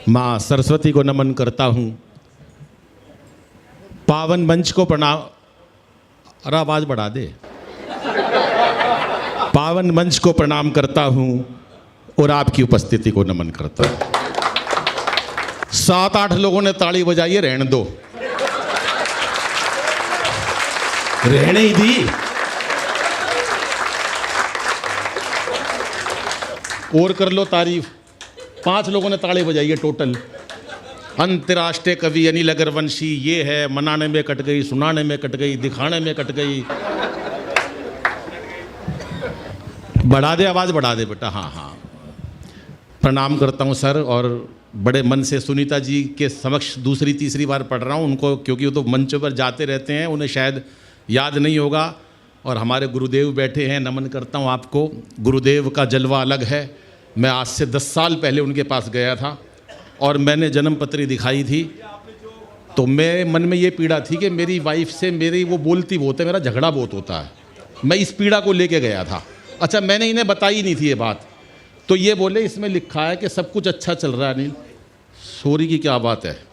माँ सरस्वती को नमन करता हूँ, पावन मंच को प्रणाम। अरे आवाज बढ़ा दे। पावन मंच को प्रणाम करता हूँ और आपकी उपस्थिति को नमन करता हूँ। 7-8 लोगों ने ताली बजाई है, रहने दो, रहने ही दी। और कर लो तारीफ। 5 लोगों ने ताली बजाई है टोटल। अंतर्राष्ट्रीय कवि अनिल अग्रवंशी ये है, मनाने में कट गई, सुनाने में कट गई, दिखाने में कट गई। बढ़ा दे, आवाज बढ़ा दे बेटा। हाँ हाँ, प्रणाम करता हूँ सर, और बड़े मन से सुनीता जी के समक्ष दूसरी तीसरी बार पढ़ रहा हूँ उनको, क्योंकि वो तो मंचों पर जाते रहते हैं, उन्हें शायद याद नहीं होगा। और हमारे गुरुदेव बैठे हैं, नमन करता हूँ आपको। गुरुदेव का जलवा अलग है। मैं आज से 10 साल पहले उनके पास गया था और मैंने जन्मपत्री दिखाई थी, तो मेरे मन में ये पीड़ा थी कि मेरी वाइफ से मेरी वो बोलती बहुत है, मेरा झगड़ा बहुत होता है। मैं इस पीड़ा को लेके गया था। अच्छा, मैंने इन्हें बताई नहीं थी ये बात, तो ये बोले इसमें लिखा है कि सब कुछ अच्छा चल रहा है। अनिल, सॉरी की क्या बात है?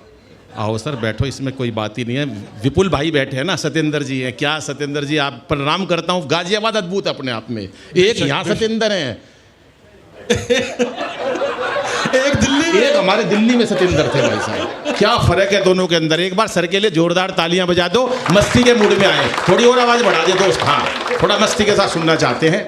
आओ सर बैठो, इसमें कोई बात ही नहीं है। विपुल भाई बैठे हैं ना, सत्येंद्र जी हैं। क्या सत्येंद्र जी, आप प्रणाम करता हूँ। गाजियाबाद अद्भुत अपने आप में, एक यहाँ सत्येंद्र हैं, एक दिल्ली में, एक हमारे दिल्ली में सत्येंद्र थे भाई साहब। क्या फर्क है दोनों के अंदर। एक बार सर के लिए जोरदार तालियां बजा दो, मस्ती के मूड में आए। थोड़ी और आवाज बढ़ा दे दोस्त। हाँ, थोड़ा मस्ती के साथ सुनना चाहते हैं।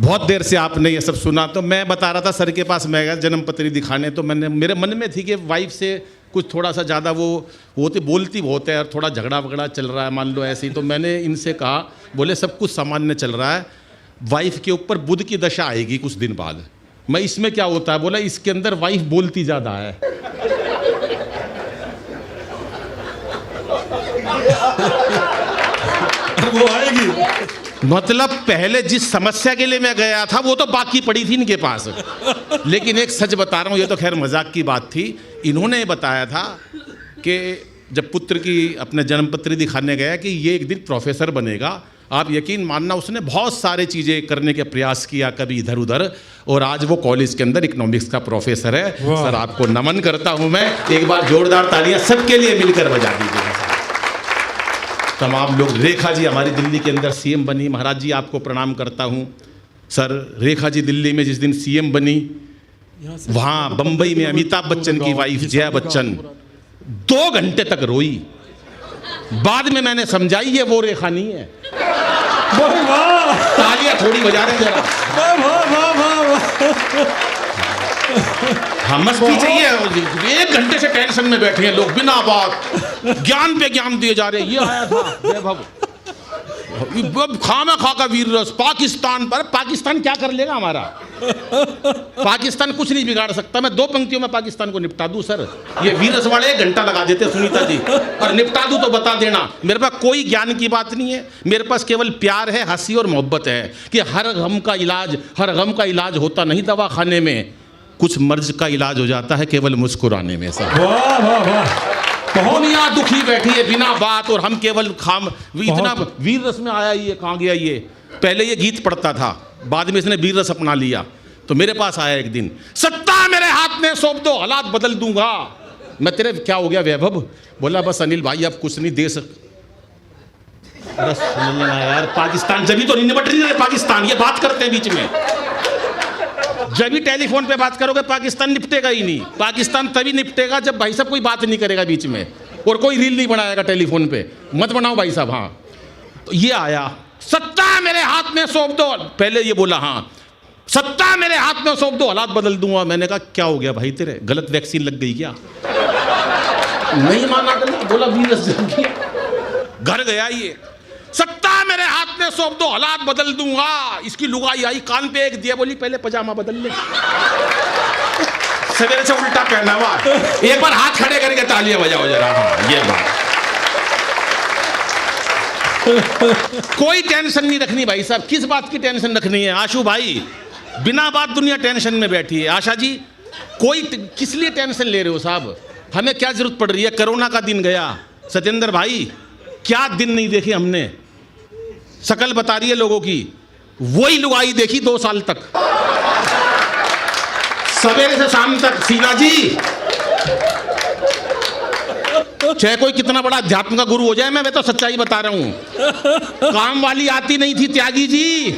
बहुत देर से आपने ये सब सुना, तो मैं बता रहा था सर के पास मैं गया जन्मपत्री दिखाने, तो मैंने, मेरे मन में थी कि वाइफ से कुछ थोड़ा सा ज़्यादा वो होती बोलती बहुत है और थोड़ा झगड़ा वगड़ा चल रहा है, मान लो ऐसे ही। तो मैंने इनसे कहा, बोले सब कुछ सामान्य चल रहा है, वाइफ के ऊपर बुध की दशा आएगी कुछ दिन बाद। मैं, इसमें क्या होता है? बोला इसके अंदर वाइफ बोलती ज़्यादा है। वो आएगी। मतलब पहले जिस समस्या के लिए मैं गया था वो तो बाकी पड़ी थी इनके पास, लेकिन एक सच बता रहा हूँ, ये तो खैर मजाक की बात थी। इन्होंने बताया था कि जब पुत्र की अपने जन्मपत्री दिखाने गया कि ये एक दिन प्रोफेसर बनेगा। आप यकीन मानना, उसने बहुत सारे चीज़ें करने के प्रयास किया, कभी इधर उधर, और आज वो कॉलेज के अंदर इकोनॉमिक्स का प्रोफेसर है। सर आपको नमन करता हूँ मैं। एक बार जोरदार तालियां सबके लिए मिलकर बजा दीजिएगा। तमाम लोग। रेखा जी हमारी दिल्ली के अंदर सीएम बनी। महाराज जी आपको प्रणाम करता हूँ। सर रेखा जी दिल्ली में जिस दिन सीएम बनी, वहाँ बम्बई में अमिताभ बच्चन की वाइफ जया बच्चन 2 घंटे तक रोई। बाद में मैंने समझाई ये वो रेखा नहीं है। तालियां थोड़ी बजा रहे जरा। हाँ, मस्ती चाहिए। 1 घंटे से टेंशन में बैठे हैं लोग, बिना बात ज्ञान पे ज्ञान दिए जा रहे हैं। ये आया था वैभव, खामा खा का वीर रस पाकिस्तान पर। पाकिस्तान क्या कर लेगा हमारा? पाकिस्तान कुछ नहीं बिगाड़ सकता। मैं 2 पंक्तियों में पाकिस्तान को निपटा दूं सर। ये वीर रस वाले 1 घंटा लगा देते सुनीता जी, और निपटा दूं तो बता देना। मेरे पास कोई ज्ञान की बात नहीं है, मेरे पास केवल प्यार है, हंसी और मोहब्बत है। कि हर गम का इलाज होता नहीं दवा खाने में, कुछ मर्ज का इलाज हो जाता है केवल मुस्कुराने में। सर दुनिया दुखी बैठी है बिना बात, और हम केवल इतना वीर रस में आया। ये कहाँ गया? ये पहले ये गीत पढ़ता था, बाद में इसने वीर रस अपना लिया। तो मेरे पास आया एक दिन, सत्ता मेरे हाथ में सौंप दो, हालात बदल दूंगा। मैं तेरे, क्या हो गया वैभव? बोला बस अनिल भाई अब कुछ नहीं दे बस यार, पाकिस्तान जब भी तो नहीं निपट रही है। पाकिस्तान ये बात करते हैं बीच में, जब भी टेलीफोन पे बात करोगे पाकिस्तान निपटेगा ही नहीं। पाकिस्तान तभी निपटेगा जब भाई साहब कोई बात नहीं करेगा बीच में, और कोई रील नहीं बनाएगा टेलीफोन पे। मत बनाओ भाई साहब। हाँ, तो ये आया, सत्ता मेरे हाथ में सौंप दो। पहले ये बोला, हाँ सत्ता मेरे हाथ में सौंप दो, हालात बदल दूंगा। मैंने कहा क्या हो गया भाई तेरे, गलत वैक्सीन लग गई क्या? नहीं माना, बोला वीरस घर गया। ये सत्ता मेरे हाथ में सौंप दो, हालात बदल दूंगा। इसकी लुगाई आई, कान पे एक दिया, बोली पहले पजामा बदल ले। सवेरे से उल्टा पहना हुआ। एक बार हाथ खड़े करके तालियां बजाओ जरा। हाँ, ये बात। कोई टेंशन नहीं रखनी भाई साहब। किस बात की टेंशन रखनी है आशु भाई? बिना बात दुनिया टेंशन में बैठी है। आशा जी, कोई किस लिए टेंशन ले रहे हो साहब? हमें क्या जरूरत पड़ रही है? कोरोना का दिन गया। सत्येंद्र भाई, क्या दिन नहीं देखे हमने। शकल बता रही है लोगों की, वही लुगाई देखी 2 साल तक, सवेरे से शाम तक। शीला जी चाहे कोई कितना बड़ा अध्यात्म का गुरु हो जाए, मैं तो सच्चाई बता रहा हूं। काम वाली आती नहीं थी त्यागी जी,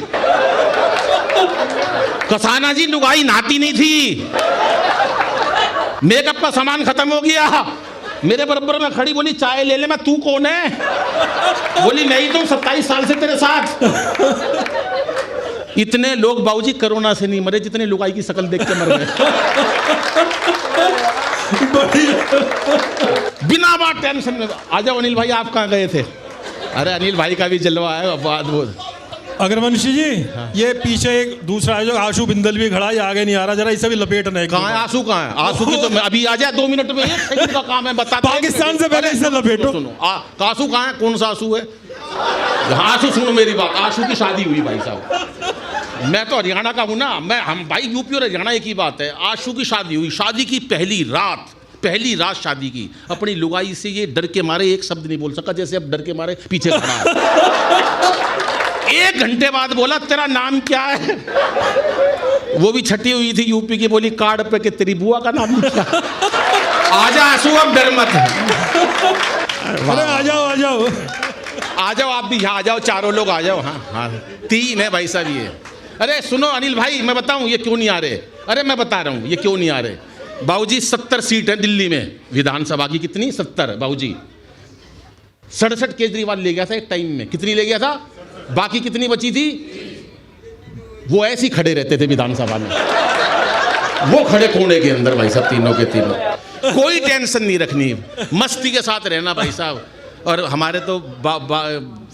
कसाना जी लुगाई नहाती नहीं थी, मेकअप का सामान खत्म हो गया। मेरे बराबर में खड़ी बोली चाय ले ले, मैं तू कौन है? बोली नहीं तुम 27 साल से तेरे साथ। इतने लोग बाबूजी कोरोना से नहीं मरे जितने लुगाई की शक्ल देख के मर गए। बिना बात टेंशन में। आ जाओ अनिल भाई, आप कहाँ गए थे? अरे अनिल भाई का भी जलवा है बात वो। अग्रवंशी जी, ये पीछे एक दूसरा है जो आशु बिंदल भी खड़ा है, आगे नहीं आ रहा, जरा इसे भी लपेटना है। कहाँ है आशु? कहाँ है आशु? की तो अभी आ जाए 2 मिनट में, 1 सेकंड का काम है, बता। पाकिस्तान से पहले इसे लपेटो। सुनो आशु कहाँ है? कौन सा आशु है? आशु सुनो मेरी बात, आशु की शादी हुई भाई साहब। मैं तो हरियाणा का हूँ ना, हम भाई यूपी और हरियाणा एक ही बात है। आशु की शादी हुई, शादी की पहली रात शादी की, अपनी लुगाई से ये डर के मारे एक शब्द नहीं बोल सका, जैसे अब डर के मारे पीछे खड़ा है। 1 घंटे बाद बोला तेरा नाम क्या है? वो भी छठी हुई थी यूपी की, बोली कार्ड पे कि तेरी बुआ का नाम क्या? आजा आंसू, अब डर मत। अरे आ जाओ आप भी यहाँ आ जाओ, चारों लोग आ जाओ। हाँ 3 है भाई साहब ये। अरे सुनो अनिल भाई, मैं बताऊं ये क्यों नहीं आ रहे? अरे मैं बता रहा हूं ये क्यों नहीं आ रहे। बाबूजी 70 सीट है दिल्ली में विधानसभा की। कितनी? 70 बाबूजी। 67 केजरीवाल ले गया था एक टाइम में। कितनी ले गया था? बाकी कितनी बची थी? वो ऐसे ही खड़े रहते थे विधानसभा में, वो खड़े कोने के अंदर भाई साहब, तीनों के तीनों। कोई टेंशन नहीं रखनी, मस्ती के साथ रहना भाई साहब। और हमारे तो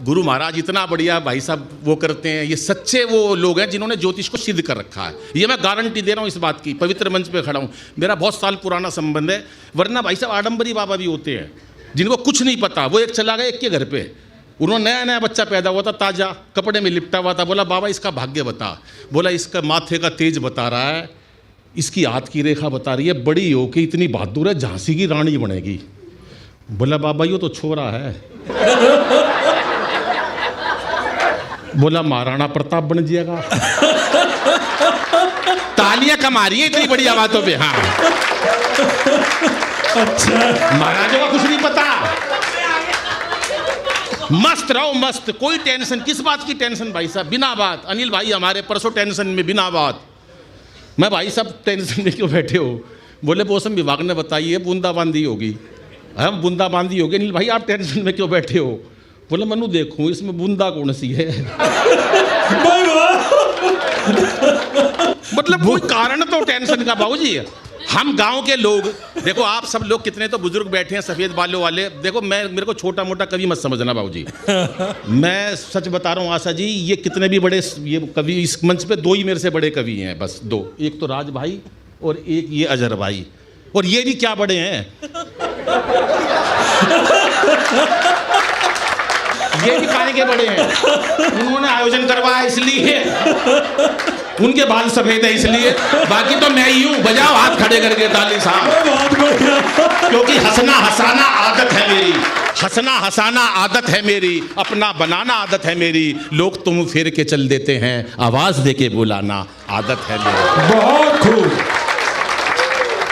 गुरु महाराज इतना बढ़िया भाई साहब वो करते हैं। ये सच्चे वो लोग हैं जिन्होंने ज्योतिष को सिद्ध कर रखा है। ये मैं गारंटी दे रहा हूँ इस बात की, पवित्र मंच पे खड़ा हूँ, मेरा बहुत साल पुराना संबंध है। वरना भाई साहब आडम्बरी बाबा भी होते हैं जिनको कुछ नहीं पता। वो एक चला गया एक के घर पे, उन्होंने नया बच्चा पैदा हुआ था, ताज़ा कपड़े में लिपटा हुआ था। बोला बाबा इसका भाग्य बता। बोला इसका माथे का तेज बता रहा है, इसकी हाथ की रेखा बता रही है, बड़ी हो के इतनी बहादुर है, झांसी की रानी बनेगी। बोला बाबा ये तो छोरा है। बोला महाराणा प्रताप बन जाएगा। तालियां कमा रही है इतनी बढ़िया बातों पे। हाँ अच्छा, महाराजों का कुछ नहीं पता। मस्त रहो मस्त, कोई टेंशन। किस बात की टेंशन भाई साहब? बिना बात। अनिल भाई हमारे परसों टेंशन में बिना बात। मैं भाई साहब टेंशन में क्यों बैठे हो? बोले मौसम विभाग ने बताई है बूंदाबांदी होगी। हम बूंदाबांदी होगी। अनिल भाई आप टेंशन में क्यों बैठे हो? बोले मनु देखूं इसमें बूंदा कौन सी है? मतलब कोई कारण तो टेंशन का बाबूजी। हम गांव के लोग, देखो आप सब लोग कितने तो बुजुर्ग बैठे हैं सफ़ेद बालों वाले। देखो मेरे को छोटा मोटा कवि मत समझना बाबूजी। मैं सच बता रहा हूँ आशा जी, ये कितने भी बड़े ये कवि इस मंच पे 2 ही मेरे से बड़े कवि हैं, बस 2। एक तो राज भाई और एक ये अजहर भाई। और ये भी क्या बड़े हैं, ये भी काहे के बड़े हैं। उन्होंने आयोजन करवाया इसलिए, उनके बाल सफेद है इसलिए, बाकी तो मैं ही हूँ। बजाओ हाथ खड़े करके ताली साहब। क्योंकि हंसना हंसाना आदत है मेरी, हंसना हंसाना आदत है मेरी, अपना बनाना आदत है मेरी। लोग तुम फेर के चल देते हैं, आवाज दे के बुलाना आदत है मेरी। बहुत खूब।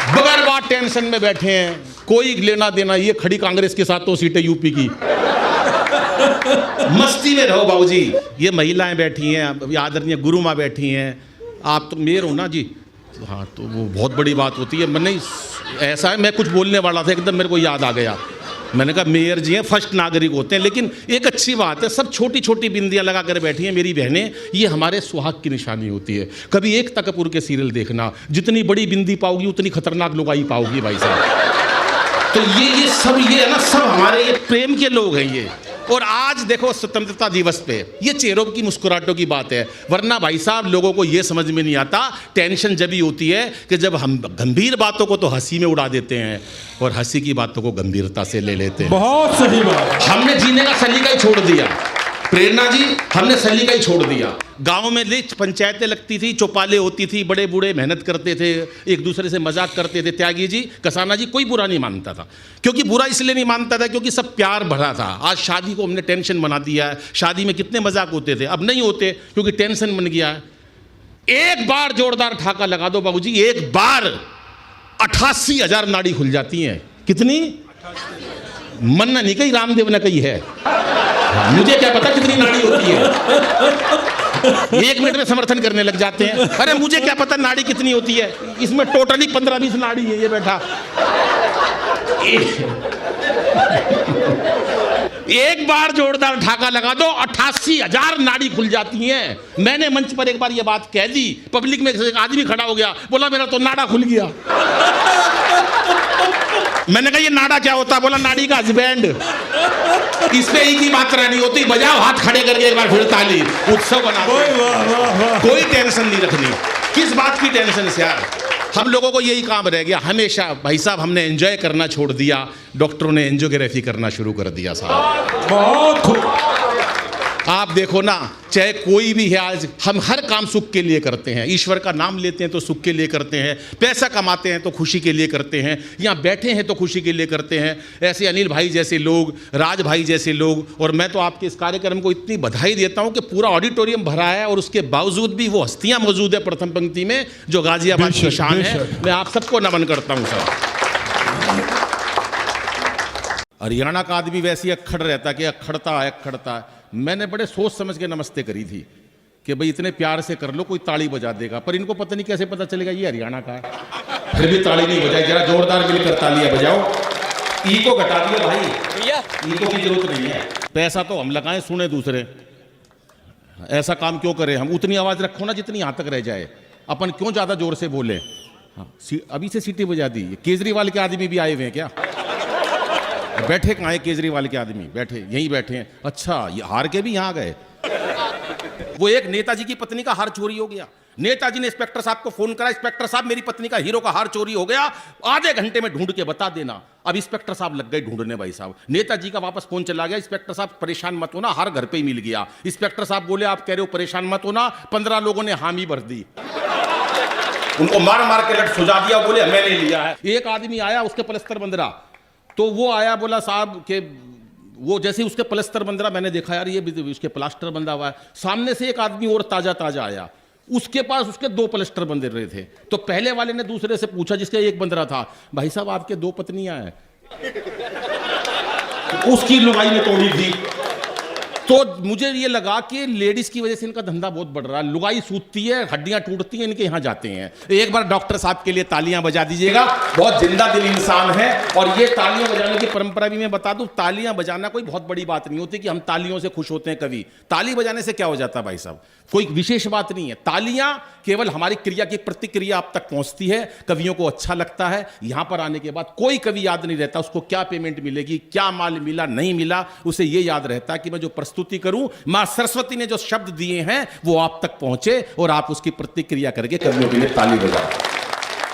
बगैर बात टेंशन में बैठे हैं, कोई लेना देना। ये खड़ी कांग्रेस के साथ 2 सीटें यूपी की। मस्ती में रहो बाबूजी। ये महिलाएं बैठी हैं, आदरणीय गुरु माँ बैठी हैं, आप तो मेयर हो ना जी। हाँ तो वो बहुत बड़ी बात होती है। मैंने ऐसा है, मैं कुछ बोलने वाला था एकदम मेरे को याद आ गया। मैंने कहा मेयर जी हैं, फर्स्ट नागरिक होते हैं। लेकिन एक अच्छी बात है, सब छोटी छोटी बिंदियां लगा कर बैठी हैं मेरी बहनें। ये हमारे सुहाग की निशानी होती है। कभी एकता कपूर के सीरियल देखना, जितनी बड़ी बिंदी पाओगी उतनी खतरनाक लुगाई पाओगी भाई साहब। तो ये सब ये है ना, सब हमारे ये प्रेम के लोग हैं ये। और आज देखो स्वतंत्रता दिवस पे ये चेहरों की मुस्कुराहटों की बात है। वरना भाई साहब लोगों को ये समझ में नहीं आता, टेंशन जब ही होती है कि जब हम गंभीर बातों को तो हंसी में उड़ा देते हैं और हंसी की बातों को गंभीरता से ले लेते हैं। बहुत सही बात। हमने जीने का सलीका ही छोड़ दिया। प्रेरणा जी, हमने सलीका ही छोड़ दिया। गांव में पंचायतें लगती थी, चौपाले होती थी, बड़े बूढ़े मेहनत करते थे, एक दूसरे से मजाक करते थे। त्यागी जी, कसाना जी, कोई बुरा नहीं मानता था। क्योंकि बुरा इसलिए नहीं मानता था क्योंकि सब प्यार भरा था। आज शादी को हमने टेंशन बना दिया है। शादी में कितने मजाक होते थे, अब नहीं होते क्योंकि टेंशन बन गया है। एक बार जोरदार ठाका लगा दो बाबूजी, एक बार 88,000 नाड़ी खुल जाती हैं। कितनी? मन नहीं कही, रामदेव ने कही है। मुझे क्या पता कितनी नाड़ी होती है, 1 मिनट में समर्थन करने लग जाते हैं। अरे मुझे क्या पता नाड़ी कितनी होती है, इसमें टोटली 15-20 नाड़ी है ये बैठा। एक बार जोरदार ठाका लगा दो 88,000 नाड़ी खुल जाती हैं। मैंने मंच पर एक बार ये बात कह दी, पब्लिक में एक आदमी खड़ा हो गया, बोला मेरा तो नाड़ा खुल गया। मैंने कहा ये नाड़ा क्या होता? बोला नाड़ी का हस्बैंड। इसमें ही की मात्रा नहीं होती, बजाओ हाथ खड़े करके एक बार फिर ताली, उत्सव बना दो। कोई टेंशन नहीं रखनी, किस बात की टेंशन से यार। हम लोगों को यही काम रह गया हमेशा। भाई साहब हमने एंजॉय करना छोड़ दिया, डॉक्टरों ने एंजियोग्राफी करना शुरू कर दिया साहब। बहुत आप देखो ना, चाहे कोई भी है, आज हम हर काम सुख के लिए करते हैं। ईश्वर का नाम लेते हैं तो सुख के लिए करते हैं, पैसा कमाते हैं तो खुशी के लिए करते हैं, यहाँ बैठे हैं तो खुशी के लिए करते हैं। ऐसे अनिल भाई जैसे लोग, राज भाई जैसे लोग, और मैं तो आपके इस कार्यक्रम को इतनी बधाई देता हूँ कि पूरा ऑडिटोरियम भरा है और उसके बावजूद भी वो हस्तियाँ मौजूद है प्रथम पंक्ति में जो गाजियाबाद की शान है। मैं आप सबको नमन करता हूँ सर। हरियाणा का आदमी वैसे ही अक्खड़ रहता कि अक्खड़ता है। मैंने बड़े सोच समझ के नमस्ते करी थी कि भाई इतने प्यार से कर लो, कोई ताली बजा देगा, पर इनको पता नहीं कैसे पता चलेगा ये हरियाणा का है। फिर भी ताली नहीं बजाई, जरा जोरदार मिलकर तालियां बजाओ। ईको घटा दिया भाई, ईको की जरूरत नहीं है। पैसा तो हम लगाएं, सुने दूसरे, ऐसा काम क्यों करें हम? उतनी आवाज रखो ना जितनी यहां तक रह जाए, अपन क्यों ज्यादा जोर से बोले? हाँ, अभी से सीटी बजा दी। केजरीवाल के आदमी भी आए हुए हैं क्या? बैठे कहाँ है केजरीवाल के आदमी? बैठे यहीं बैठे हैं। अच्छा, ये हार के भी यहाँ गए। वो एक नेताजी की पत्नी का हार चोरी हो गया, नेताजी ने इंस्पेक्टर साहब को फोन करा, इंस्पेक्टर साहब मेरी पत्नी का हीरो का हार चोरी हो गया, आधे घंटे में ढूंढ के बता देना। अब इंस्पेक्टर साहब लग गए ढूंढने। भाई साहब नेताजी का वापस फोन चला गया, इंस्पेक्टर साहब परेशान मत होना, हार घर पे ही मिल गया। इंस्पेक्टर साहब बोले आप कह रहे हो परेशान मत होना, 15 लोगों ने हामी भर दी, उनको मार मार के लट सुझा दिया, बोले मैंने लिया है। एक आदमी आया, उसके पलस्तर बंद रहा, तो वो आया, बोला साहब के वो जैसे उसके पलस्तर बंद रहा, मैंने देखा यार ये भी उसके प्लास्टर बंधा हुआ है। सामने से एक आदमी और ताजा ताजा आया, उसके पास उसके 2 प्लास्टर बंधे रहे थे। तो पहले वाले ने दूसरे से पूछा जिसका एक बंध रहा था, भाई साहब आपके 2 पत्नियां हैं? उसकी लुगाई ने तोड़ी थी। तो मुझे ये लगा कि लेडीज की वजह से इनका धंधा बहुत बढ़ रहा है, लुगाई सूतती है, हड्डियां टूटती हैं, इनके यहाँ जाते हैं। एक बार डॉक्टर साहब के लिए तालियां बजा दीजिएगा, बहुत जिंदा दिल इंसान है। और ये तालियां बजाने की परंपरा भी मैं बता दूं, तालियां बजाना कोई बहुत बड़ी बात नहीं होती कि हम तालियों से खुश होते हैं। कभी ताली बजाने से क्या हो जाता है भाई साहब? कोई विशेष बात नहीं है। तालियां केवल हमारी क्रिया की प्रतिक्रिया आप तक पहुंचती है, कवियों को अच्छा लगता है। यहां पर आने के बाद कोई कवि याद नहीं रहता उसको क्या पेमेंट मिलेगी, क्या माल मिला नहीं मिला, उसे यह याद रहता है कि मैं जो प्रस्तुति करूं, मां सरस्वती ने जो शब्द दिए हैं वो आप तक पहुंचे और आप उसकी प्रतिक्रिया करके कवियों के लिए ताली बजाओ।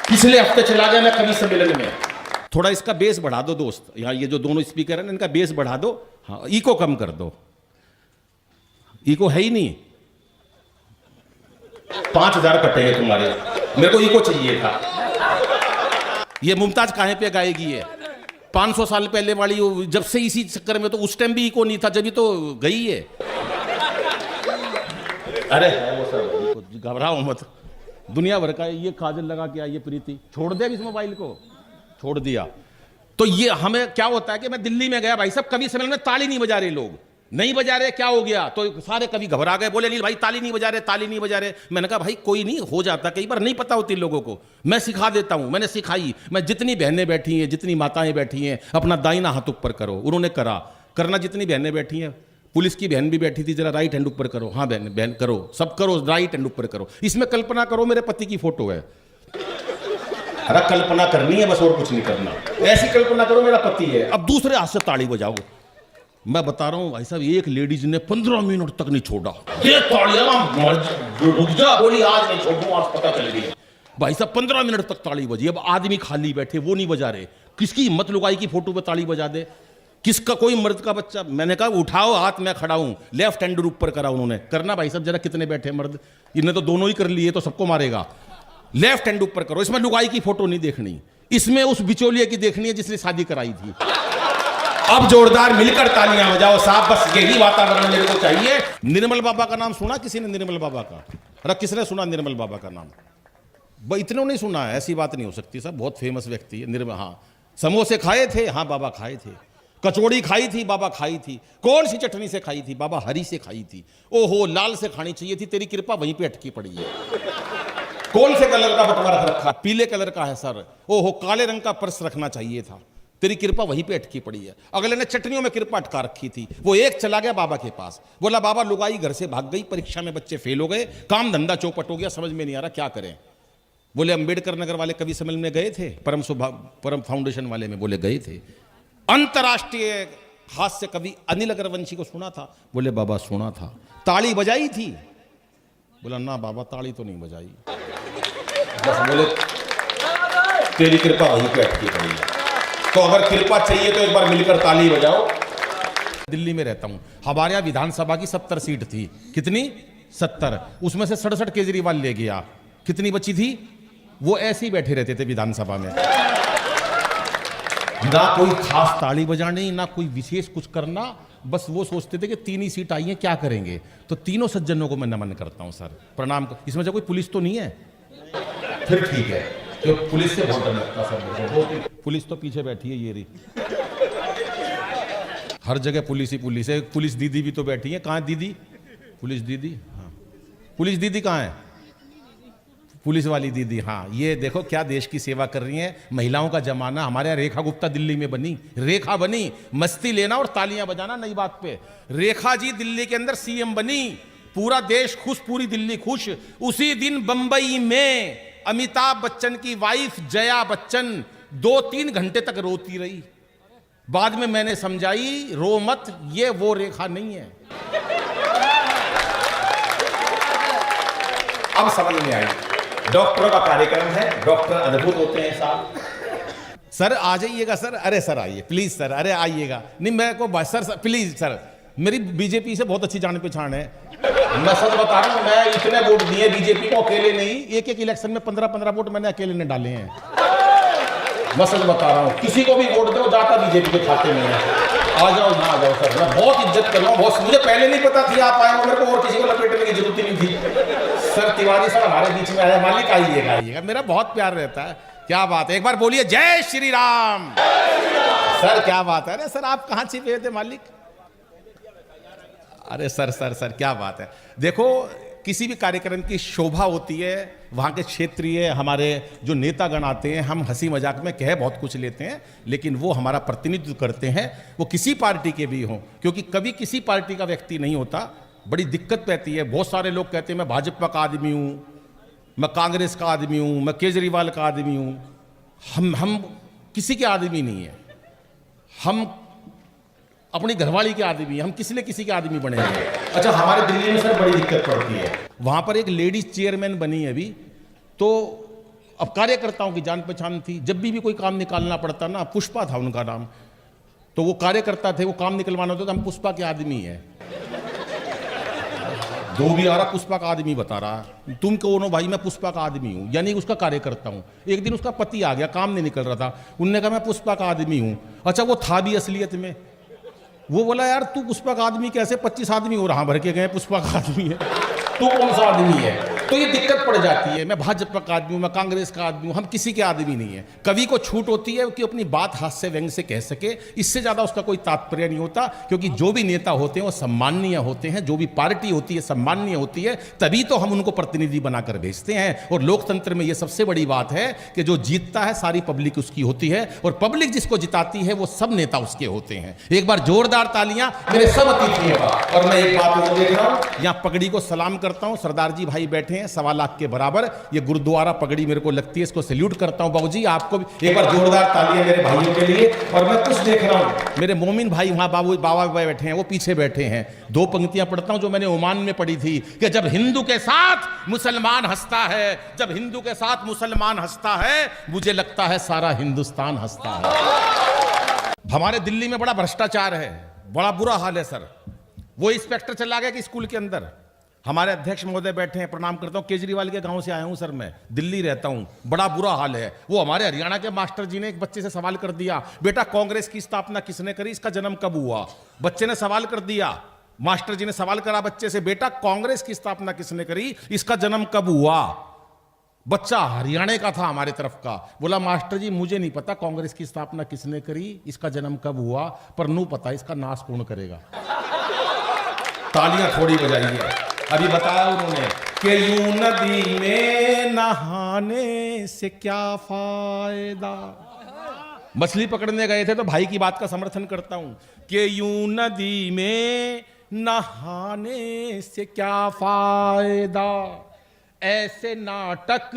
पिछले हफ्ते चला गया मैं कवि सम्मेलन में, थोड़ा इसका बेस बढ़ा दो दोस्त, यहां ये जो दोनों स्पीकर हैं इनका बेस बढ़ा दो, हाँ इको कम कर दो, इको है ही नहीं। 5,000 कटेंगे तुम्हारे, मेरे को इको चाहिए था। ये मुमताज कहां पे गाएगी? ये 500 साल पहले वाली, जब से इसी चक्कर में, तो उस टाइम भी इको नहीं था, जब तो गई है। अरे वो सब घबराओ मत, दुनिया भर का ये काजल लगा के आई है प्रीति, छोड़ दे इस मोबाइल को, छोड़ दिया। तो ये हमें क्या होता है कि मैं दिल्ली में गया, भाई साहब कवि सम्मेलन में ताली नहीं बजा रहे लोग, नहीं बजा रहे, क्या हो गया? तो सारे कवि घबरा गए, बोले नील भाई ताली नहीं बजा रहे, ताली नहीं बजा रहे। मैंने कहा भाई कोई नहीं, हो जाता, कई बार नहीं पता होती लोगों को, मैं सिखा देता हूं, मैंने सिखाई। मैं जितनी बहनें बैठी हैं, जितनी माताएं बैठी हैं, अपना दाहिना हाथ ऊपर करो, उन्होंने करा, करना। जितनी बहनें बैठी हैं, पुलिस की बहन भी बैठी थी, जरा राइट हैंड ऊपर करो, हाँ बहन बहन करो, सब करो, राइट हैंड ऊपर करो। इसमें कल्पना करो मेरे पति की फोटो है, अरे कल्पना करनी है बस, और कुछ नहीं करना। ऐसी कल्पना करो मेरा पति है, अब दूसरे हाथ से ताली बजाओ। मैं बता रहा हूं भाई साहब, एक लेडीज ने 15 मिनट तक नहीं छोड़ा, ये रुक जा, बोली आज नहीं छोड़ूंगा, आज पता चल गया। भाई साहब 15 मिनट तक ताली बजी। अब आदमी खाली बैठे, वो नहीं बजा रहे, किसकी हिम्मत लुगाई की फोटो पे ताली बजा दे? किसका कोई मर्द का बच्चा? मैंने कहा उठाओ हाथ, मैं खड़ा हूं, लेफ्ट हैंड ऊपर करा उन्होंने, करना भाई साहब जरा, कितने बैठे मर्द, इन्हें तो दोनों ही कर लिए, तो सबको मारेगा। लेफ्ट हैंड ऊपर करो, इसमें लुगाई की फोटो नहीं देखनी, इसमें उस बिचौलिए की देखनी है जिसने शादी कराई थी। अब जोरदार मिलकर तालियां बजाओ साहब, बस यही वातावरण मेरे को चाहिए। निर्मल बाबा का नाम सुना किसी ने? निर्मल बाबा का, अरे किसने सुना निर्मल बाबा का नाम? इतने नहीं सुना है, ऐसी बात नहीं हो सकती साहब, बहुत फेमस व्यक्ति है निर्मल। हाँ, समोसे खाए थे, हाँ बाबा खाए थे। कचौड़ी खाई थी बाबा, खाई थी। कौन सी चटनी से खाई थी बाबा? हरी से खाई थी। ओहो, लाल से खानी चाहिए थी, तेरी कृपा वहीं पे अटकी पड़ी है। कौन से कलर का बटवा रख रखा? पीले कलर का है सर। ओहो, काले रंग का पर्स रखना चाहिए था, तेरी कृपा वहीं पे अटकी पड़ी है। अगले ने चटनियों में कृपा अटका रखी थी। वो एक चला गया बाबा के पास, बोला बाबा लुगाई घर से भाग गई, परीक्षा में बच्चे फेल हो गए, काम धंधा चौपट हो गया, समझ में नहीं आ रहा क्या करें। बोले अम्बेडकर नगर वाले कवि सम्मेलन में गए थे, परम फाउंडेशन वाले में, बोले गए थे। अंतर्राष्ट्रीय हास्य कवि अनिल अग्रवंशी को सुना था? बोले बाबा सुना था। ताली बजाई थी? बोला ना बाबा ताली तो नहीं बजाई। बस बोले तेरी कृपा वहीं पे अटकी पड़ी है। तो अगर कृपा चाहिए तो एक बार मिलकर ताली बजाओ। दिल्ली में रहता हूं, हमारे यहां विधानसभा की 70 सीट थी। कितनी? 70। उसमें से 67 केजरीवाल ले गया। कितनी बची थी? वो ऐसे ही बैठे रहते थे विधानसभा में, ना कोई खास ताली बजानी, ना कोई विशेष कुछ करना। बस वो सोचते थे कि 3 ही सीट आई हैं, क्या करेंगे। तो तीनों सज्जनों को मैं नमन करता हूं सर, प्रणाम। इसमें से कोई पुलिस तो नहीं है? फिर ठीक है, तो पुलिस से बहुत डर लगता सर। पुलिस तो पीछे बैठी है, ये रही। हर जगह पुलिस ही पुलिस है। पुलिस दीदी भी तो बैठी है। कहाँ है दीदी? पुलिस दीदी, हाँ पुलिस दीदी कहाँ है? पुलिस वाली दीदी, हाँ। ये देखो क्या देश की सेवा कर रही हैं। महिलाओं का जमाना। हमारे यहाँ रेखा गुप्ता दिल्ली में बनी, रेखा बनी। मस्ती लेना और तालियां बजाना नई बात पे। रेखा जी दिल्ली के अंदर सीएम बनी, पूरा देश खुश, पूरी दिल्ली खुश। उसी दिन बंबई में अमिताभ बच्चन की वाइफ जया बच्चन 2-3 घंटे तक रोती रही। बाद में मैंने समझाई, रो मत, ये वो रेखा नहीं है। अब समझ में आई। डॉक्टरों का कार्यक्रम है, डॉक्टर अद्भुत होते हैं साहब। सर आ जाइएगा सर। अरे सर आइए प्लीज सर, अरे आइएगा। नहीं मेरे को सर प्लीज सर, मेरी बीजेपी से बहुत अच्छी जान पहचान है। मैं सच बता रहा हूं, मैं इतने वोट दिए बीजेपी को, अकेले नहीं। एक इलेक्शन में 15-15 वोट मैंने अकेले ने डाले हैं। मैं सच बता रहा हूं, किसी को भी वोट दो जाता बीजेपी के खाते में है। आ जाओ ना, आ जाओ सर, मैं बहुत इज्जत कर रहा हूँ। बहुत, मुझे पहले नहीं पता थी आप आए हो, मेरे को और किसी को लपेटने की जरूरत ही नहीं थी। सर तिवारी सर हमारे बीच में आए, मालिक आइएगा आइएगा, मेरा बहुत प्यार रहता है। क्या बात है, एक बार बोलिए जय श्री राम। सर क्या बात है। अरे सर आप कहाँ छिपे थे मालिक? अरे सर सर सर क्या बात है। देखो किसी भी कार्यक्रम की शोभा होती है, वहाँ के क्षेत्रीय हमारे जो नेतागण आते हैं, हम हंसी मजाक में कह बहुत कुछ लेते हैं, लेकिन वो हमारा प्रतिनिधित्व करते हैं, वो किसी पार्टी के भी हों, क्योंकि कभी किसी पार्टी का व्यक्ति नहीं होता। बड़ी दिक्कत रहती है। बहुत सारे लोग कहते हैं मैं भाजपा का आदमी हूँ, मैं कांग्रेस का आदमी हूँ, मैं केजरीवाल का आदमी हूँ। हम किसी के आदमी नहीं है, हम अपनी घरवाली के आदमी, हम किसी न किसी के आदमी बने हैं। अच्छा हमारे दिल्ली में सर बड़ी दिक्कत पड़ती है, वहां पर एक लेडीज चेयरमैन बनी है अभी, तो अब कार्यकर्ताओं की जान पहचान थी। जब भी कोई काम निकालना पड़ता ना, पुष्पा था उनका नाम, तो वो कार्यकर्ता थे, वो काम निकलवाना होता तो हम पुष्पा के आदमी है। जो भी आ रहा पुष्पा का आदमी बता रहा, तुम कौन हो भाई? मैं पुष्पा का आदमी हूँ, यानी उसका कार्यकर्ता हूँ। एक दिन उसका पति आ गया, काम नहीं निकल रहा था, उनने कहा मैं पुष्पा का आदमी हूँ। अच्छा वो था भी असलियत में। वो बोला यार तू पुष्पा का आदमी कैसे? 25 आदमी हो रहा भर के गए, पुष्पा का आदमी है, तू कौन सा आदमी है? तो ये दिक्कत पड़ जाती है। मैं भाजपा का आदमी हूँ, मैं कांग्रेस का आदमी हूँ, हम किसी के आदमी नहीं है। कवि को छूट होती है कि अपनी बात हास्य व्यंग से कह सके, इससे ज्यादा उसका कोई तात्पर्य नहीं होता। क्योंकि जो भी नेता होते हैं वो सम्माननीय होते हैं, जो भी पार्टी होती है सम्माननीय होती है, तभी तो हम उनको प्रतिनिधि बनाकर भेजते हैं। और लोकतंत्र में ये सबसे बड़ी बात है कि जो जीतता है सारी पब्लिक उसकी होती है, और पब्लिक जिसको जिताती है वो सब नेता उसके होते हैं। एक बार जोरदार तालियां मेरे सब अतिथियों का। और मैं एक बात और देख रहा हूं, यहाँ पगड़ी को सलाम करता हूं, सरदार जी भाई बैठे हैं 1.25 लाख के बराबर। ये गुरुद्वारा पगड़ी मेरे को लगती है, इसको सैल्यूट करता हूं। बाबूजी आपको भी एक बार जोरदार तालियां मेरे भाइयों के लिए। और मैं कुछ देख रहा हूं, मेरे मोमिन भाई वहां बाबा बैठे हैं, वो पीछे बैठे हैं। 2 पंक्तियां पढ़ता हूं जो मैंने ओमान में पढ़ी थी कि जब हिंदू के साथ मुसलमान हंसता है, जब हिंदू के साथ मुसलमान हंसता है, मुझे लगता है सारा हिंदुस्तान हंसता है। हमारे दिल्ली में बड़ा भ्रष्टाचार है, बड़ा बुरा हाल है सर। वो इंस्पेक्टर चला गया कि स्कूल के अंदर, हमारे अध्यक्ष महोदय बैठे हैं, प्रणाम करता हूं। केजरीवाल के गांव से आया हूं सर, मैं दिल्ली रहता हूं, बड़ा बुरा हाल है। वो हमारे हरियाणा के मास्टर जी ने एक बच्चे से सवाल कर दिया, बेटा कांग्रेस की स्थापना किसने करी, इसका जन्म कब हुआ? बच्चे ने सवाल कर दिया, मास्टर जी ने सवाल करा बच्चे से, बेटा कांग्रेस की स्थापना किसने करी, इसका जन्म कब हुआ? बच्चा हरियाणा का था हमारे तरफ का, बोला मास्टर जी मुझे नहीं पता कांग्रेस की स्थापना किसने करी, इसका जन्म कब हुआ, पर नू पता इसका नाश कौन करेगा। तालियां थोड़ी बजाइए। अभी बताया उन्होंने कि यूं नदी में नहाने से क्या फायदा। मछली पकड़ने गए थे तो भाई की बात का समर्थन करता हूं कि यूं नदी में नहाने से क्या फायदा, ऐसे नाटक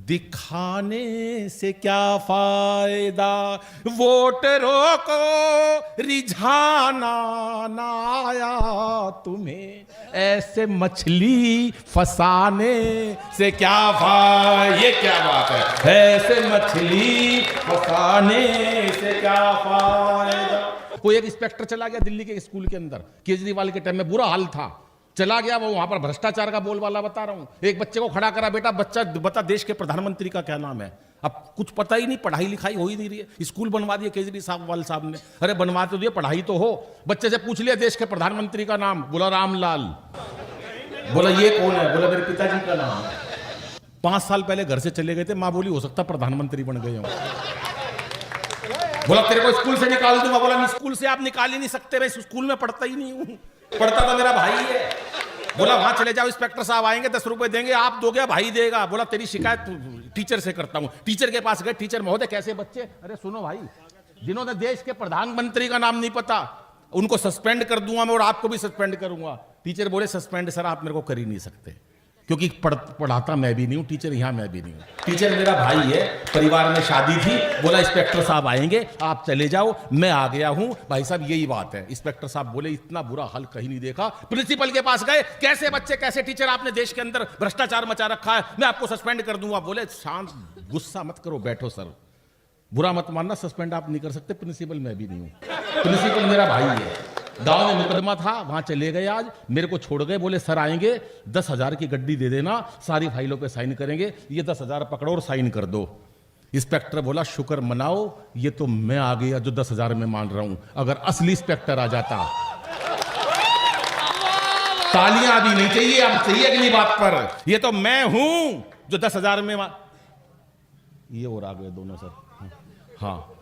दिखाने से क्या फायदा, वोटरों को रिझाना ना आया तुम्हें, ऐसे मछली फंसाने से क्या फायदा। ये क्या बात है, ऐसे मछली फंसाने से क्या फायदा। कोई एक इंस्पेक्टर चला गया दिल्ली के स्कूल के अंदर, केजरीवाल के टाइम में बुरा हाल था, चला गया वो, वहां पर भ्रष्टाचार का बोलबाला बता रहा हूं। एक बच्चे को खड़ा करा, बेटा बच्चा बता देश के प्रधानमंत्री का क्या नाम है। अब कुछ पता ही नहीं, पढ़ाई लिखाई हो ही नहीं रही है, स्कूल बनवा दिया केजरीवाल साहब ने। अरे बनवा तो दिए, पढ़ाई तो हो। बच्चे से पूछ लिया देश के प्रधानमंत्री का नाम, बोला रामलाल। बोला ये कौन है, बोला मेरे पिताजी का नाम है। 5 साल पहले घर से चले गए थे, माँ बोली हो सकता प्रधानमंत्री बन गए हो। बोला तेरे को स्कूल से निकाल दूंगा। बोला स्कूल से आप निकाल ही नहीं सकते, मैं स्कूल में पढ़ता ही नहीं हूं, पढ़ता तो मेरा भाई है। बोला वहां चले जाओ, इंस्पेक्टर साहब आएंगे 10 रुपए देंगे, आप दोगे भाई देगा। बोला तेरी शिकायत टीचर से करता हूं। टीचर के पास गए, टीचर महोदय कैसे बच्चे, अरे सुनो भाई, जिन्होंने देश के प्रधानमंत्री का नाम नहीं पता उनको सस्पेंड कर दूंगा मैं, और आपको भी सस्पेंड करूंगा। टीचर बोले सस्पेंड सर आप मेरे को कर ही नहीं सकते, क्योंकि पढ़ाता मैं भी नहीं हूं, टीचर यहां मैं भी नहीं हूं, टीचर मेरा भाई है, परिवार में शादी थी। बोला इंस्पेक्टर साहब आएंगे, आप चले जाओ, मैं आ गया हूं। भाई साहब यही बात है। इंस्पेक्टर साहब बोले इतना बुरा हाल कहीं नहीं देखा। प्रिंसिपल के पास गए, कैसे बच्चे कैसे टीचर, आपने देश के अंदर भ्रष्टाचार मचा रखा है, मैं आपको सस्पेंड कर दूंगा। बोले शांत, गुस्सा मत करो, बैठो सर, बुरा मत मानना, सस्पेंड आप नहीं कर सकते, प्रिंसिपल मैं भी नहीं हूं, प्रिंसिपल मेरा भाई है। गांव में मुकदमा था, वहां चले गए, आज मेरे को छोड़ गए। बोले सर आएंगे, 10,000 की गड्डी दे देना, सारी फाइलों पे साइन करेंगे, ये 10,000 पकड़ो और साइन कर दो। इंस्पेक्टर बोला शुक्र मनाओ, ये तो मैं आ गया जो 10,000 में मान रहा हूं, अगर असली इंस्पेक्टर आ जाता। तालियां अभी नहीं चाहिए, अब चाहिए अगली बात पर। ये तो मैं हूं जो 10,000 में ये और आ गए दोनों सर। हाँ,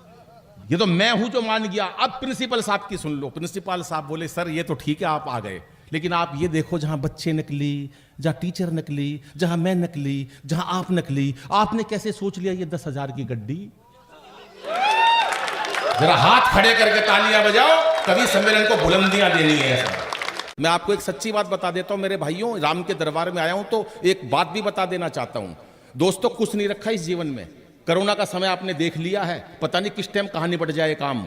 ये तो मैं हूं जो मान गया। अब प्रिंसिपल साहब की सुन लो। प्रिंसिपल साहब बोले सर ये तो ठीक है आप आ गए, लेकिन आप ये देखो जहां बच्चे नकली, जहां टीचर नकली, जहां मैं नकली, जहां आप नकली, आपने कैसे सोच लिया ये 10,000 की गड्डी। जरा हाथ खड़े करके तालियां बजाओ, कभी सम्मेलन को बुलंदियां देनी है। मैं आपको एक सच्ची बात बता देता हूं मेरे भाइयों, राम के दरबार में आया हूं तो एक बात भी बता देना चाहता हूं। दोस्तों कुछ नहीं रखा इस जीवन में, कोरोना का समय आपने देख लिया है, पता नहीं किस टाइम कहां निपट जाए काम।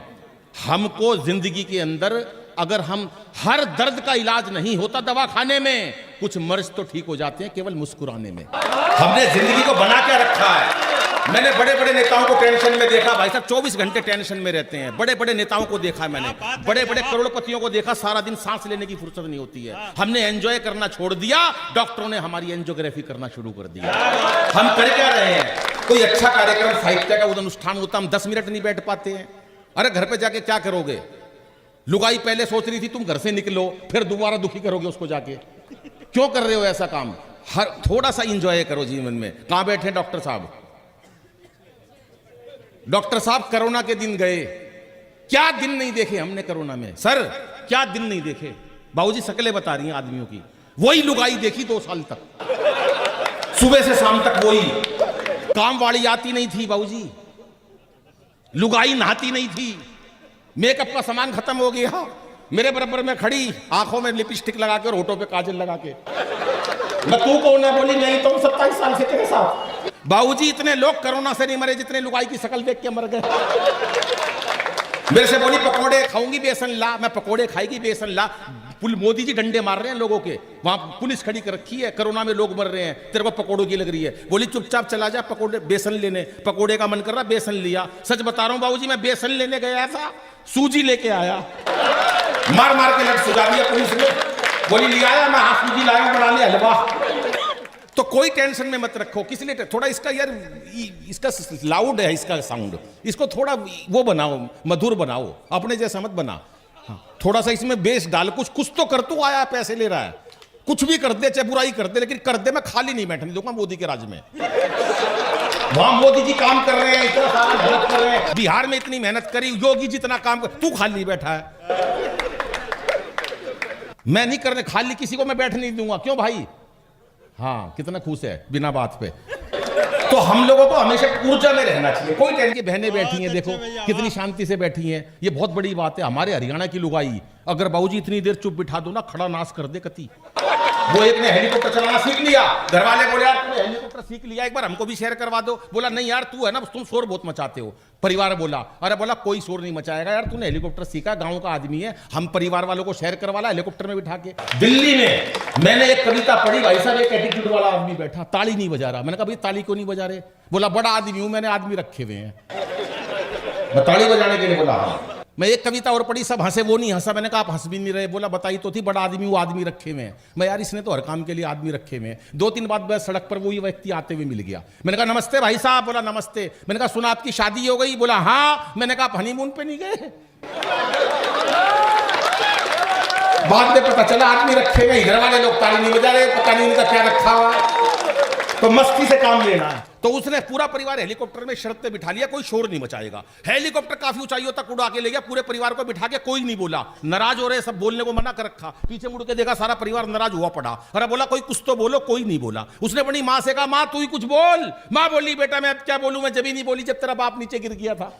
हमको जिंदगी के अंदर अगर हम हर दर्द का इलाज नहीं होता दवा खाने में, कुछ मर्ज तो ठीक हो जाते हैं केवल मुस्कुराने में। हमने जिंदगी को बना के रखा है। मैंने बड़े बड़े नेताओं को टेंशन में देखा, भाई साहब 24 घंटे टेंशन में रहते हैं। बड़े बड़े नेताओं को देखा मैंने, बड़े बड़े करोड़पतियों को देखा, सारा दिन सांस लेने की फुर्सत नहीं होती है। हमने एंजॉय करना छोड़ दिया, डॉक्टरों ने हमारी एंजियोग्राफी करना शुरू कर दिया। हम कर क्या रहे हैं, कोई अच्छा कार्यक्रम साहित्य का अनुष्ठान होता, हम 10 मिनट नहीं बैठ पाते हैं। अरे घर पे जाके क्या करोगे, लुगाई पहले सोच रही थी तुम घर से निकलो, फिर दोबारा दुखी करोगे उसको जाके, क्यों कर रहे हो ऐसा काम। हर थोड़ा सा एंजॉय करो जीवन में। कहां बैठे डॉक्टर साहब, डॉक्टर साहब कोरोना के दिन गए, क्या दिन नहीं देखे हमने कोरोना में सर, क्या दिन नहीं देखे। बाबूजी शक्लें बता रही हैं आदमियों की, वही लुगाई देखी 2 साल तक, सुबह से शाम तक वही। काम वाली आती नहीं थी बाबूजी, लुगाई नहाती नहीं थी, मेकअप का सामान खत्म हो गया, मेरे बराबर में खड़ी, आंखों में लिपस्टिक लगा के और होठों पे काजल लगा के। मैं तू कौन है, बोली नहीं तुम 27 साल से तेरे साथ। बाबूजी इतने लोग कोरोना से नहीं मरे जितने लुगाई की शक्ल देख के मर गए। मेरे से बोली पकोड़े खाऊंगी बेसन ला, मैं पकोड़े खाएगी बेसन ला। मोदी जी डंडे मार रहे हैं लोगों के, वहां पुलिस खड़ी कर रखी है, कोरोना में लोग मर रहे हैं, तेरे को पकोड़ों की लग रही है। बोली चुपचाप चला जा पकोड़े बेसन लेने, पकोड़े का मन कर रहा बेसन लिया। सच बता रहा हूं बाबूजी, मैं बेसन लेने गया था, सूजी लेके आया, मार मार के लट सुझा दिया पुलिस ने। बोली ले आया, मैं हाथ सूजी लाया, बना ले हलवा। तो कोई टेंशन में मत रखो, किस लिए थोड़ा इसका यार इसका लाउड है इसका साउंड, इसको थोड़ा वो बनाओ, मधुर बनाओ, अपने जैसा मत बना। थोड़ा सा इसमें बेस डाल, कुछ तो कर, तू आया पैसे ले रहा है, कुछ भी कर दे, चाहे बुराई कर दे, लेकिन कर दे, मैं खाली नहीं बैठने दूंगा मोदी के राज में। वहां मोदी जी काम कर रहे हैं, इतना सारा मेहनत कर रहे हैं, बिहार में इतनी मेहनत करी, योगी जितना काम कर, तू खाली बैठा है। मैं नहीं करने, खाली किसी को मैं बैठने नहीं दूंगा। क्यों भाई? हाँ, कितना खुश है बिना बात पे। तो हम लोगों को हमेशा ऊर्जा में रहना चाहिए। कोई टेंशन की बहनें बैठी हैं, देखो कितनी शांति से बैठी हैं, ये बहुत बड़ी बात है। हमारे हरियाणा की लुगाई, अगर बाबूजी इतनी देर चुप बिठा दो ना, खड़ा नाश कर दे कति। वो एक ने हेलीकॉप्टर चलाना सीख लिया, घर वाले बोले यार तूने हेलीकॉप्टर सीख लिया, एक बार हमको भी शेयर करवा दो। बोला नहीं यार, तू है ना, तुम शोर बहुत मचाते हो। परिवार बोला, अरे बोला कोई शोर नहीं मचाएगा यार, तूने हेलीकॉप्टर सीखा, गांव का आदमी है, हम परिवार वालों को शेयर करवा ला हेलीकॉप्टर में बिठा के। दिल्ली में मैंने एक कविता पढ़ी, भाई साहब एक एटीट्यूड वाला आदमी बैठा, ताली नहीं बजा रहा। मैंने कहा भाई ताली क्यों नहीं बजा रहे? बोला बड़ा आदमी हूं, मैंने आदमी रखे हुए हैं, मैं ताली बजाने के लिए बोला। हाँ। मैं एक कविता और पढ़ी, सब हंसे, वो नहीं हंसा। मैंने कहा आप हंस भी नहीं रहे। बोला बताई तो थी, बड़ा आदमी वो आदमी रखे हुए हैं। मैं यार इसने तो हर काम के लिए आदमी रखे हुए हैं। 2-3 बात बस सड़क पर वही व्यक्ति आते हुए मिल गया। मैंने कहा नमस्ते भाई साहब। बोला नमस्ते। मैंने कहा सुना आपकी शादी हो गई? बोला हाँ। मैंने कहा आप हनीमून पे नहीं गए? बाद में पता चला आदमी रखे हुए, घर वाले लोग ताली नहीं बजा रहे, पता नहीं इनका क्या रखा हुआ है। तो मस्ती से काम लेना है। तो उसने पूरा परिवार हेलीकॉप्टर में शर्त पे बिठा लिया, कोई शोर नहीं मचाएगा। हेलीकॉप्टर काफी ऊंचाइयों तक उड़ा के ले गया, पूरे परिवार को बिठा के, कोई नहीं बोला। नाराज हो रहे, सब बोलने को मना कर रखा। पीछे मुड़ के देखा, सारा परिवार नाराज हुआ पड़ा। अरे बोला कोई कुछ तो बोलो, कोई नहीं बोला। उसने अपनी मां से कहा मां तू ही कुछ बोल। मां बोली बेटा मैं अब क्या बोलूं, मैं जब ही नहीं बोली जब तेरा बाप नीचे गिर गया था।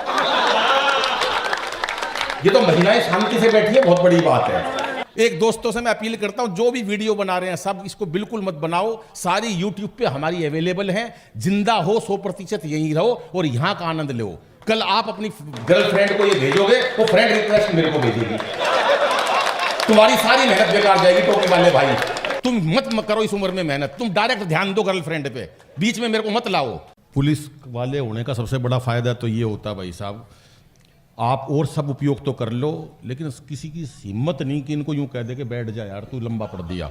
ये तो महिलाएं शांति से बैठी है, बहुत बड़ी बात है। एक दोस्तों से मैं अपील करता हूं, जो भी वीडियो बना रहे हैं सब इसको बिल्कुल मत बनाओ। सारी यूट्यूब पे हमारी अवेलेबल है। जिंदा हो 100% यहीं रहो और यहां का आनंद लो। कल आप अपनी गर्लफ्रेंड को ये भेजोगे, वो फ्रेंड रिक्वेस्ट मेरे को भेजेगी, तुम्हारी सारी मेहनत बेकार जाएगी। टोपी वाले भाई तुम मत करो इस उम्र में मेहनत, तुम डायरेक्ट ध्यान दो गर्लफ्रेंड पे, बीच में मेरे को मत लाओ। पुलिस वाले होने का सबसे बड़ा फायदा तो ये होता भाई साहब, आप और सब उपयोग तो कर लो, लेकिन किसी की हिम्मत नहीं कि इनको यूं कह दे कि बैठ जा यार तू लंबा पढ़ दिया।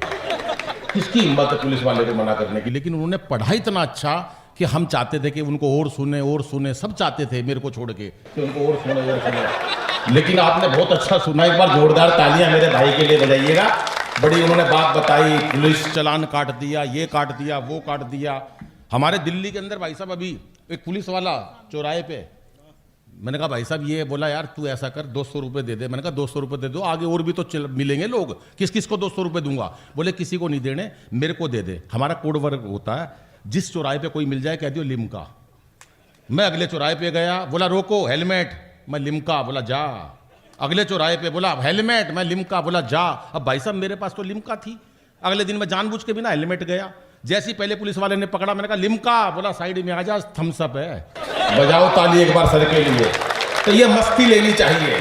किसकी हिम्मत है पुलिस वाले को मना करने की? लेकिन उन्होंने पढ़ा इतना अच्छा कि हम चाहते थे कि उनको और सुने, सब चाहते थे मेरे को छोड़ के कि उनको और सुने। लेकिन आपने बहुत अच्छा सुना। एक बार जोरदार तालियां मेरे भाई के लिए बजाइएगा। बड़ी उन्होंने बात बताई, पुलिस चालान काट दिया, ये काट दिया, वो काट दिया। हमारे दिल्ली के अंदर भाई साहब अभी एक पुलिस वाला चौराहे पे, मैंने कहा भाई साहब ये, बोला यार तू ऐसा कर 200 रुपये दे दे। मैंने कहा 200 रुपये दे दो, आगे और भी तो मिलेंगे लोग, किस किस को 200 रुपये दूंगा? बोले किसी को नहीं देने, मेरे को दे दे। हमारा कोड वर्क होता है, जिस चौराहे पे कोई मिल जाए कह दियो लिमका। मैं अगले चौराहे पे गया, बोला रोको हेलमेट, मैं लिमका, बोला जा। अगले चौराहे पे बोला हेलमेट, मैं लिमका, बोला जा। अब भाई साहब मेरे पास तो लिमका थी। अगले दिन मैं जानबूझ के बिना हेलमेट गया। जैसी पहले पुलिस वाले ने पकड़ा, मैंने कहा लिमका, बोला साइड में आ जा, थम्स अप है। बजाओ ताली एक बार सर के लिए। तो ये मस्ती लेनी चाहिए।